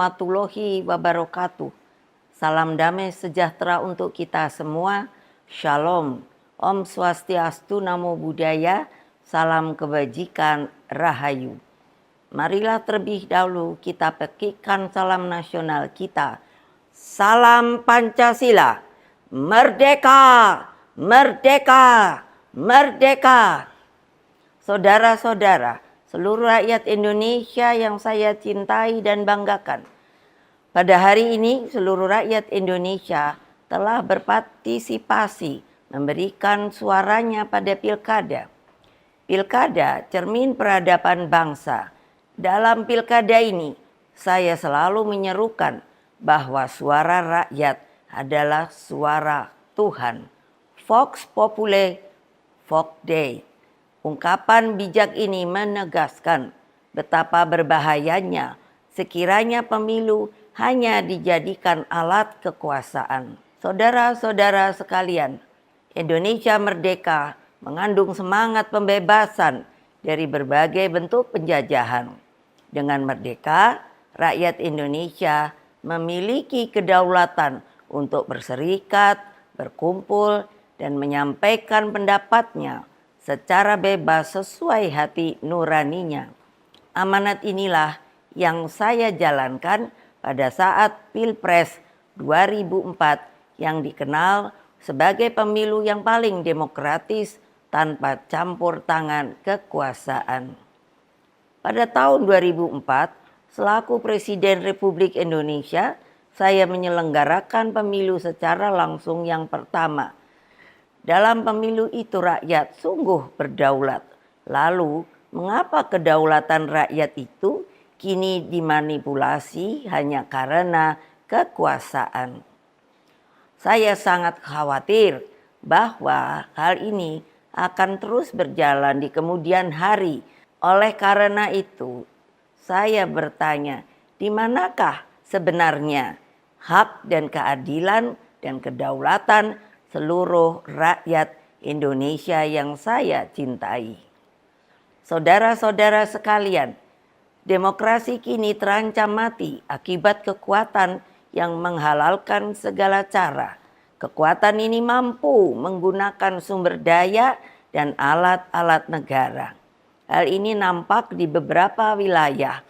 Warahmatullahi wabarakatuh. Salam damai sejahtera untuk kita semua. Shalom. Om Swastiastu, Namo Buddhaya. Salam kebajikan, Rahayu. Marilah terlebih dahulu kita petikkan salam nasional kita. Salam Pancasila. Merdeka! Merdeka! Merdeka! Saudara-saudara, seluruh rakyat Indonesia yang saya cintai dan banggakan. Pada hari ini seluruh rakyat Indonesia telah berpartisipasi memberikan suaranya pada pilkada. Pilkada cermin peradaban bangsa. Dalam pilkada ini saya selalu menyerukan bahwa suara rakyat adalah suara Tuhan. Vox Populi, Vox Dei. Ungkapan bijak ini menegaskan betapa berbahayanya sekiranya pemilu hanya dijadikan alat kekuasaan. Saudara-saudara sekalian, Indonesia merdeka mengandung semangat pembebasan dari berbagai bentuk penjajahan. Dengan merdeka, rakyat Indonesia memiliki kedaulatan untuk berserikat, berkumpul, dan menyampaikan pendapatnya secara bebas sesuai hati nuraninya. Amanat inilah yang saya jalankan pada saat Pilpres 2004 yang dikenal sebagai pemilu yang paling demokratis tanpa campur tangan kekuasaan. Pada tahun 2004, selaku Presiden Republik Indonesia, saya menyelenggarakan pemilu secara langsung yang pertama. Dalam pemilu itu rakyat sungguh berdaulat. Lalu, mengapa kedaulatan rakyat itu kini dimanipulasi hanya karena kekuasaan? Saya sangat khawatir bahwa hal ini akan terus berjalan di kemudian hari. Oleh karena itu, saya bertanya, di manakah sebenarnya hak dan keadilan dan kedaulatan seluruh rakyat Indonesia yang saya cintai? Saudara-saudara sekalian, demokrasi kini terancam mati akibat kekuatan yang menghalalkan segala cara. Kekuatan ini mampu menggunakan sumber daya dan alat-alat negara. Hal ini nampak di beberapa wilayah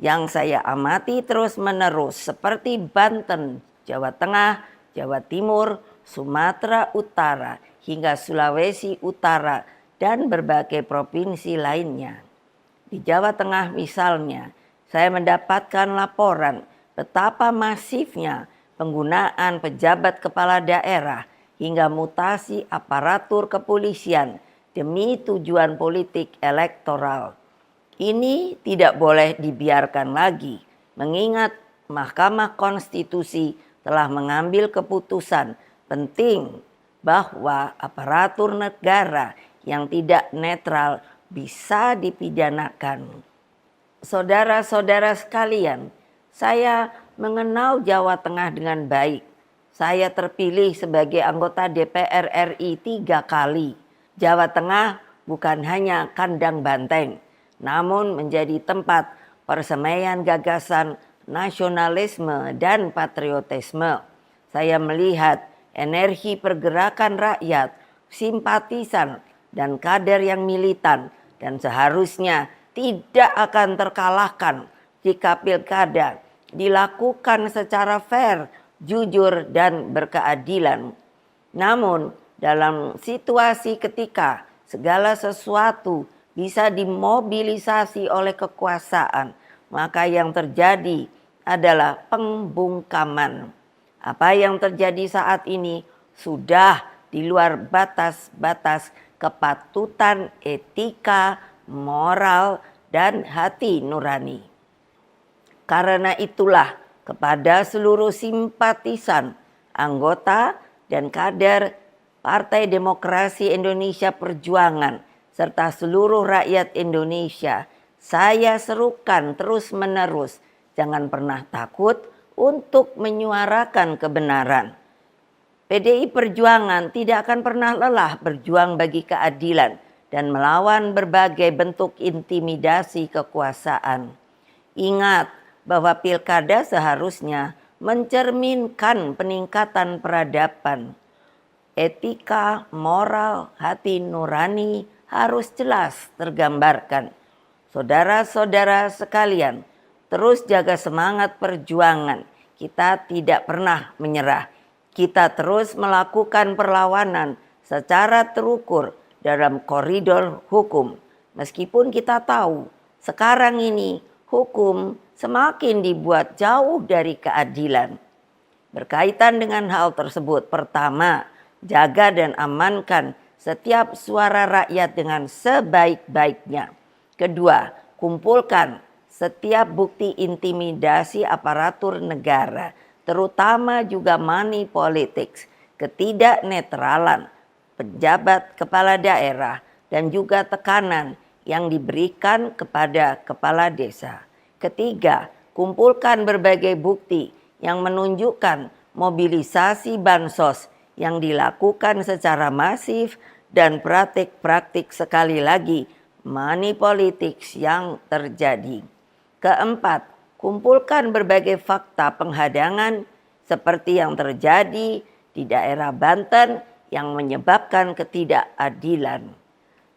yang saya amati terus-menerus seperti Banten, Jawa Tengah, Jawa Timur, Sumatera Utara, hingga Sulawesi Utara, dan berbagai provinsi lainnya. Di Jawa Tengah misalnya, saya mendapatkan laporan betapa masifnya penggunaan pejabat kepala daerah hingga mutasi aparatur kepolisian demi tujuan politik elektoral. Ini tidak boleh dibiarkan lagi, mengingat Mahkamah Konstitusi telah mengambil keputusan penting bahwa aparatur negara yang tidak netral bisa dipidanakan. Saudara-saudara sekalian, saya mengenal Jawa Tengah dengan baik. Saya terpilih sebagai anggota DPR RI 3 kali. Jawa Tengah bukan hanya kandang banteng, namun menjadi tempat persemaian gagasan nasionalisme dan patriotisme. Saya melihat energi pergerakan rakyat, simpatisan, dan kader yang militan, dan seharusnya tidak akan terkalahkan jika pilkada dilakukan secara fair, jujur, dan berkeadilan. Namun, dalam situasi ketika segala sesuatu bisa dimobilisasi oleh kekuasaan, maka yang terjadi adalah pembungkaman. Apa yang terjadi saat ini sudah di luar batas-batas kepatutan etika, moral, dan hati nurani. Karena itulah kepada seluruh simpatisan, anggota, dan kader Partai Demokrasi Indonesia Perjuangan serta seluruh rakyat Indonesia, saya serukan terus-menerus, jangan pernah takut untuk menyuarakan kebenaran. PDI Perjuangan tidak akan pernah lelah berjuang bagi keadilan dan melawan berbagai bentuk intimidasi kekuasaan. Ingat, bahwa pilkada seharusnya mencerminkan peningkatan peradaban. Etika, moral, hati nurani harus jelas tergambarkan. Saudara-saudara sekalian, terus jaga semangat perjuangan. Kita tidak pernah menyerah. Kita terus melakukan perlawanan secara terukur dalam koridor hukum. Meskipun kita tahu sekarang ini hukum semakin dibuat jauh dari keadilan. Berkaitan dengan hal tersebut, pertama, jaga dan amankan setiap suara rakyat dengan sebaik-baiknya. Kedua, kumpulkan setiap bukti intimidasi aparatur negara, terutama juga money politics, ketidaknetralan pejabat kepala daerah, dan juga tekanan yang diberikan kepada kepala desa. Ketiga, kumpulkan berbagai bukti yang menunjukkan mobilisasi bansos yang dilakukan secara masif dan praktik-praktik sekali lagi money politics yang terjadi. Keempat, kumpulkan berbagai fakta penghadangan seperti yang terjadi di daerah Banten yang menyebabkan ketidakadilan.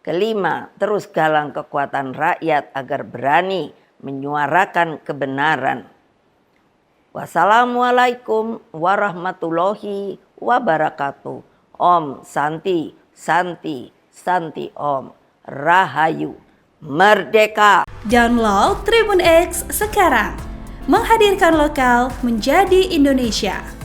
Kelima, terus galang kekuatan rakyat agar berani menyuarakan kebenaran. Wassalamualaikum warahmatullahi wabarakatuh. Om Santi, Santi, Santi Om. Rahayu. Merdeka! Download Tribun X sekarang. Menghadirkan lokal menjadi Indonesia.